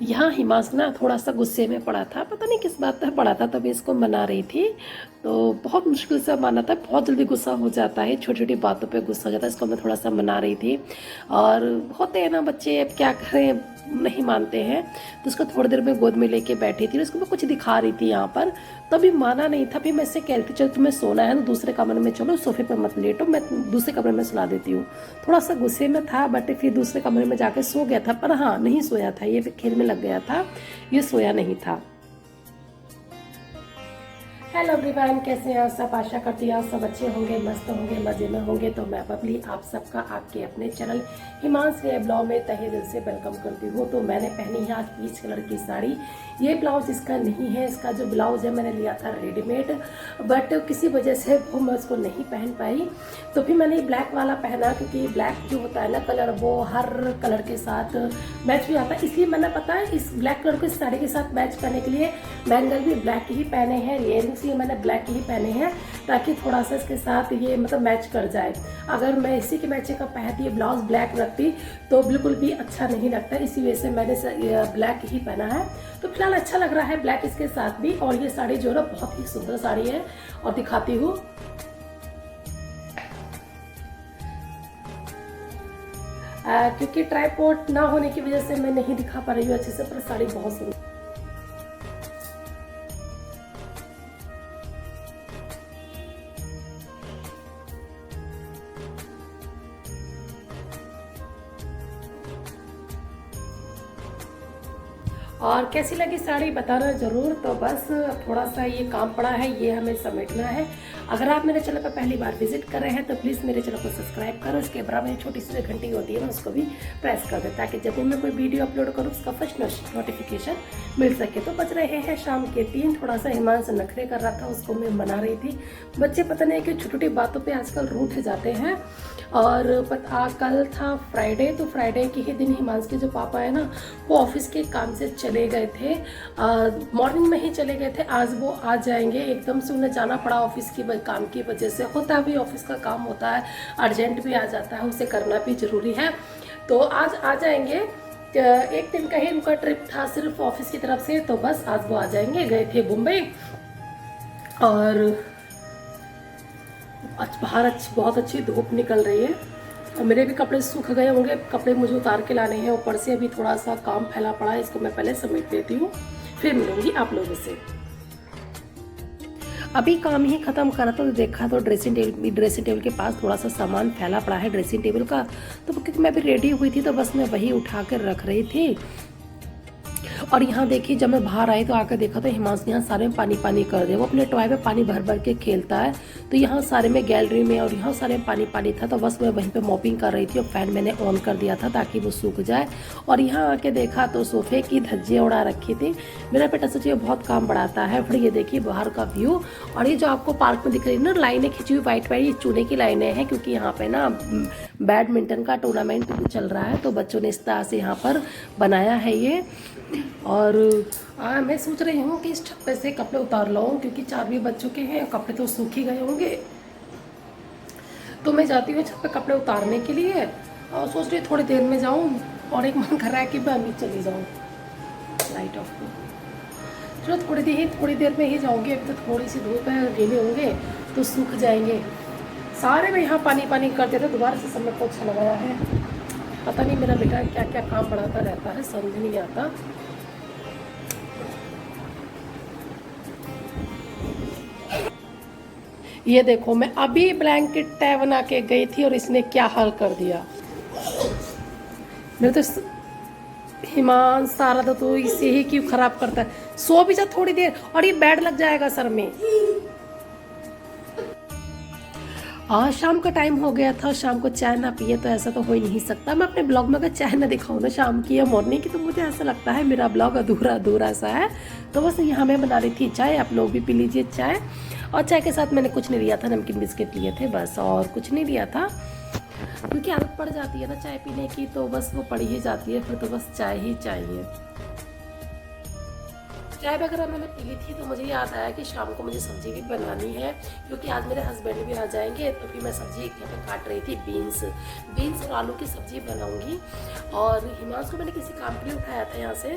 यहाँ हिमांशु ना थोड़ा सा गुस्से में पड़ा था, पता नहीं किस बात पर पड़ा था, तभी इसको मना रही थी। तो बहुत मुश्किल से माना था, बहुत जल्दी गुस्सा हो जाता है, छोटी छोटी बातों पे गुस्सा हो जाता है। इसको मैं थोड़ा सा मना रही थी, और होते हैं ना बच्चे, अब क्या करें, नहीं मानते हैं। तो उसको थोड़ी देर में गोद में लेके बैठी थी, उसको मैं कुछ दिखा रही थी यहाँ पर, तभी माना नहीं था। फिर मैं इससे कह रही थी चल तुम्हें सोना है ना दूसरे कमरे में चलो, सोफे पर मत लेटो, मैं दूसरे कमरे में सुला देती हूँ। थोड़ा सा गुस्से में था, बट फिर दूसरे कमरे में जाके सो गया था। पर हाँ, नहीं सोया था, ये खेल में लग गया था, ये सोया नहीं था। हेलो एवरीवन, कैसे हैं आप सब? आशा करती हूँ आप सब अच्छे होंगे, मस्त होंगे, मज़े में होंगे। तो मैं बबली आप सबका आपके अपने चैनल हिमांशु ब्लॉग में तहे दिल से वेलकम करती हूँ। तो मैंने पहनी है आज पीच कलर की साड़ी। ये ब्लाउज इसका नहीं है, इसका जो ब्लाउज है मैंने लिया था रेडीमेड, बट किसी वजह से वो मैं उसको नहीं पहन पाई। तो फिर मैंने ब्लैक वाला पहना, क्योंकि ब्लैक जो होता है ना कलर, वो हर कलर के साथ मैच भी आता है। इसलिए मैंने पता है इस ब्लैक कलर की साड़ी के साथ मैच करने के लिए बैंगल भी ब्लैक ही पहने हैं, इयरिंग्स ये मैंने ब्लैक ही पहने हैं, ताकि थोड़ा सा इसके साथ ये मतलब मैच कर जाए। अगर मैं इसी के मैचिंग का पहनती, ये ब्लाउज ब्लैक रखती तो बिल्कुल भी अच्छा नहीं लगता। इसी वजह से मैंने ब्लैक ही पहना है। तो फिलहाल अच्छा लग रहा है ब्लैक इसके साथ भी। और ये साड़ी जो है ना बहुत ही सुंदर साड़ी है, और दिखाती हूँ। क्योंकि ट्राइपॉड ना होने की वजह से मैं नहीं दिखा पा रही हूँ अच्छे से, पर साड़ी बहुत सुंदर। और कैसी लगी साड़ी बताना ज़रूर। तो बस थोड़ा सा ये काम पड़ा है, ये हमें समेटना है। अगर आप मेरे चैनल पर पहली बार विजिट कर रहे हैं तो प्लीज़ मेरे चैनल को सब्सक्राइब करो, उसके बराबर में छोटी सी घंटी होती है ना, उसको भी प्रेस कर दे, ताकि जब भी मैं कोई वीडियो अपलोड करूँ उसका फर्स्ट नोटिफिकेशन मिल सके। तो बज रहे हैं शाम के 3। थोड़ा सा हिमांशु नखरे कर रहा था, उसको मैं मना रही थी। बच्चे पता नहीं कि छोटी छोटी बातों पर आजकल रूठ जाते हैं। और कल था फ्राइडे, तो फ्राइडे के ही दिन हिमांशु के जो पापा है ना, वो ऑफिस के काम से चले गए थे, मॉर्निंग में ही चले गए थे। आज वो आ जाएंगे, एकदम से उन्हें जाना पड़ा ऑफिस की काम की वजह से। होता भी ऑफिस का काम होता है, अर्जेंट भी आ जाता है, उसे करना भी ज़रूरी है। तो आज आ जाएंगे। एक दिन का ही उनका ट्रिप था सिर्फ ऑफिस की तरफ से, तो बस आज वो आ जाएंगे। गए थे मुंबई, और बाहर बहुत अच्छी धूप निकल रही है, और मेरे भी कपड़े सूख गए होंगे। कपड़े मुझे उतार के लाने हैं, ऊपर से अभी थोड़ा सा काम फैला पड़ा है, इसको मैं पहले समेट देती हूँ, फिर मिलूंगी आप लोगों से। अभी काम ही खत्म करा तो देखा तो ड्रेसिंग टेबल के पास थोड़ा सा सामान फैला पड़ा है ड्रेसिंग टेबल का। तो क्योंकि मैं अभी रेडी हुई थी, तो बस मैं वही उठा कर रख रही थी। और यहाँ देखिए, जब मैं बाहर आई तो आकर देखा तो हिमांशु यहाँ सारे में पानी पानी कर दे। वो अपने टॉय में पानी भर भर के खेलता है, तो यहाँ सारे में गैलरी में और यहाँ सारे में पानी पानी था। तो बस मैं वहीं पे मॉपिंग कर रही थी, और फैन मैंने ऑन कर दिया था ताकि वो सूख जाए। और यहाँ आके देखा तो सोफे की धज्जियाँ उड़ा रखी थी। मेरा बेटा सच्ची बहुत काम बढ़ाता है। फिर ये देखिए बाहर का व्यू, और ये जो आपको पार्क में दिख रही है ना लाइनें खिंची हुई वाइट वाइट, ये चूने की लाइनें हैं, क्योंकि यहाँ पे ना बैडमिंटन का टूर्नामेंट भी चल रहा है। तो बच्चों ने इस तरह से यहाँ पर बनाया है ये। और मैं सोच रही हूँ कि इस छत पे से कपड़े उतार लाऊं, क्योंकि 4 भी बज चुके हैं, कपड़े तो सूख ही गए होंगे। तो मैं जाती हूँ छत पे कपड़े उतारने के लिए, और सोच रही थोड़ी देर में जाऊँ, और एक मन कर रहा है कि मैं अभी चली जाऊँ। लाइट ऑफ को चलो थोड़ी देर में ही जाऊँगी। अभी तो थोड़ी सी धूप है, गीले होंगे तो सूख जाएंगे सारे। में यहाँ पानी पानी कर देते, दोबारा से सब में पोछा लगाया है। पता नहीं मेरा बेटा क्या क्या काम बढ़ाता रहता है, समझ नहीं आता। ये देखो, मैं अभी ब्लैंकेट तय बना के गई थी, और इसने क्या हाल कर दिया। मेरे तो हिमांशु सारा तो इसे ही क्यों खराब करता है। सो भी जा थोड़ी देर, और ये बेड लग जाएगा सर में। आज शाम का टाइम हो गया था, शाम को चाय ना पिए तो ऐसा तो हो ही नहीं सकता। मैं अपने ब्लॉग में अगर चाय ना दिखाऊँ ना शाम की या मॉर्निंग की, तो मुझे ऐसा लगता है मेरा ब्लॉग अधूरा अधूरा सा है। तो बस यहाँ मैं बना रही थी चाय, आप लोग भी पी लीजिए चाय। और चाय के साथ मैंने कुछ नहीं लिया था, नमकीन बिस्किट लिए थे बस, और कुछ नहीं लिया था। क्योंकि आदत पड़ जाती है ना चाय पीने की, तो बस वो पड़ ही जाती है, फिर तो बस चाय ही चाहिए। चाय वगैरह मैंने पी ली थी, तो मुझे याद आया कि शाम को मुझे सब्जी भी बनानी है, क्योंकि आज मेरे हस्बैंड भी आ जाएंगे। तो फिर मैं सब्जी यहाँ पे काट रही थी, बीन्स और आलू की सब्जी बनाऊंगी। और हिमांशु को मैंने किसी काम के लिए उठाया था यहाँ से,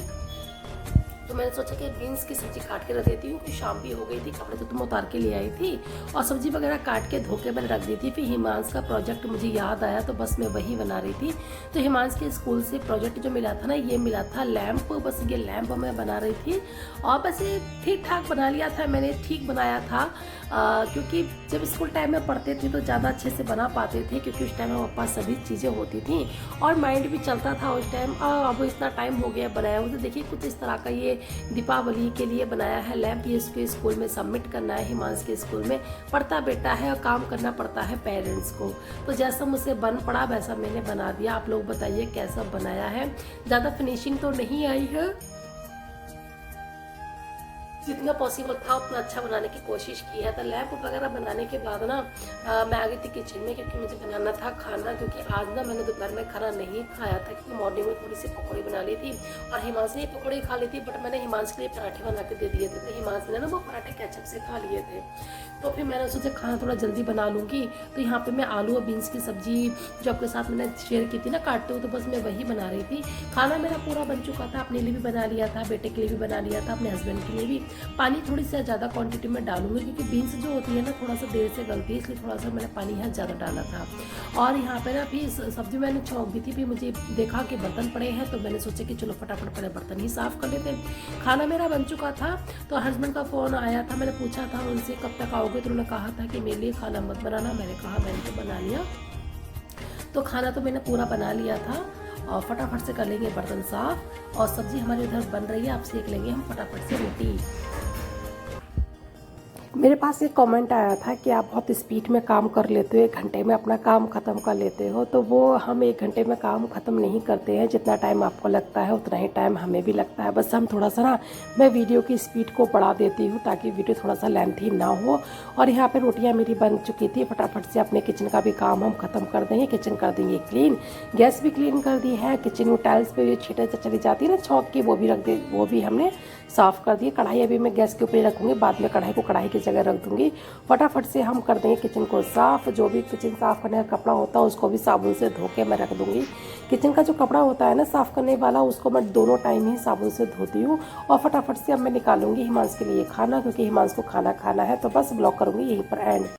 तो मैंने सोचा कि बीन्स की सब्जी काट के रख देती हूँ, क्योंकि शाम भी हो गई थी, कपड़े तो तुम उतार के ले आई थी और सब्जी वगैरह काट के धो के मैंने रख दी थी। फिर हिमांश का प्रोजेक्ट मुझे याद आया तो बस मैं वही बना रही थी। तो हिमांश के स्कूल से प्रोजेक्ट जो मिला था ना, ये मिला था लैंप, बस ये लैंप मैं बना रही थी और बस ये ठीक ठाक बना लिया था मैंने, ठीक बनाया था। क्योंकि जब स्कूल टाइम में पढ़ते थे तो ज़्यादा अच्छे से बना पाते थे, क्योंकि उस टाइम हमारे पास सभी चीज़ें होती थी और माइंड भी चलता था उस टाइम। अब इतना टाइम हो गया बनाया हुआ, तो देखिए कुछ इस तरह का ये दीपावली के लिए बनाया है लैंप। ये इसके स्कूल में सबमिट करना है, हिमांश के स्कूल में पढ़ता बेटा है और काम करना पड़ता है पेरेंट्स को। तो जैसा मुझसे बन पड़ा वैसा मैंने बना दिया। आप लोग बताइए कैसा बनाया है। ज़्यादा फिनिशिंग तो नहीं आई है, जितना पॉसिबल था उतना अच्छा बनाने की कोशिश की है। तो लैंप वगैरह बनाने के बाद ना मैं आ गई थी किचन में, क्योंकि मुझे बनाना था खाना। क्योंकि आज ना मैंने दोपहर में खाना नहीं खाया था, क्योंकि मॉर्निंग में थोड़ी सी पकौड़ी बना ली थी और हिमांश ने पकौड़ी खा ली थी, बट मैंने हिमांश के लिए पराठे बना के दे दिए थे। तो हिमांश ने ना वो पराठे केचप से खा लिए थे। तो फिर मैंने सोचा खाना थोड़ा जल्दी बना लूँगी। तो यहाँ पर मैं आलू और बीन्स की सब्जी जो आपके साथ मैंने शेयर की थी ना काटते हुए, तो बस मैं वही बना रही थी। खाना मेरा पूरा बन चुका था, अपने लिए भी बना लिया था, बेटे के लिए भी बना लिया था, अपने हस्बैंड के लिए भी। पानी थोड़ी सी ज़्यादा क्वांटिटी में डालूंगी, क्योंकि बीन्स जो होती है ना थोड़ा सा देर से गलती है, इसलिए थोड़ा सा मैंने पानी यहाँ ज़्यादा डाला था। और यहाँ पे ना फिर सब्जी मैंने छौंक दी थी, फिर मुझे देखा कि बर्तन पड़े हैं, तो मैंने सोचा कि चलो फटाफट पहले बर्तन ही साफ़ कर लेते हैं। खाना मेरा बन चुका था, तो हस्बैंड का फ़ोन आया था। मैंने पूछा था उनसे कब तक आओगे, तो उन्होंने कहा था कि मेरे लिए खाना मत बनाना। मैंने कहा मैंने तो बना लिया। तो खाना तो मैंने पूरा बना लिया था और फटाफट से कर लेंगे बर्तन साफ। और सब्जी हमारे उधर बन रही है, आप सेक लेंगे हम फटाफट से रोटी। मेरे पास एक कमेंट आया था कि आप बहुत स्पीड में काम कर लेते हो, 1 घंटे में अपना काम ख़त्म कर लेते हो। तो वो हम 1 घंटे में काम ख़त्म नहीं करते हैं, जितना टाइम आपको लगता है उतना ही टाइम हमें भी लगता है। बस हम थोड़ा सा ना, मैं वीडियो की स्पीड को बढ़ा देती हूँ ताकि वीडियो थोड़ा सा लेंथी ना हो। और यहाँ पे रोटियाँ मेरी बन चुकी थी, फटाफट से अपने किचन का भी काम हम ख़त्म कर देंगे। किचन कर देंगे क्लीन, गैस भी क्लीन कर दी है। किचन में टाइल्स पे जो छींटे चली जाती है ना छौंक की, वो भी रख दे, वो भी हमने साफ़ कर दिए। कढ़ाई अभी मैं गैस के ऊपर ही रखूँगी, बाद में कढ़ाई को कढ़ाई की जगह रख दूँगी। फटाफट से हम कर देंगे किचन को साफ़। जो भी किचन साफ़ करने का कपड़ा होता है उसको भी साबुन से धो के मैं रख दूँगी। किचन का जो कपड़ा होता है ना साफ़ करने वाला, उसको मैं दोनों टाइम ही साबुन से धोती हूँ। और फटाफट से अब मैं निकालूंगी हिमांश के लिए खाना, क्योंकि हिमांश को खाना खाना है। तो बस ब्लॉग करूँगी यहीं पर एंड।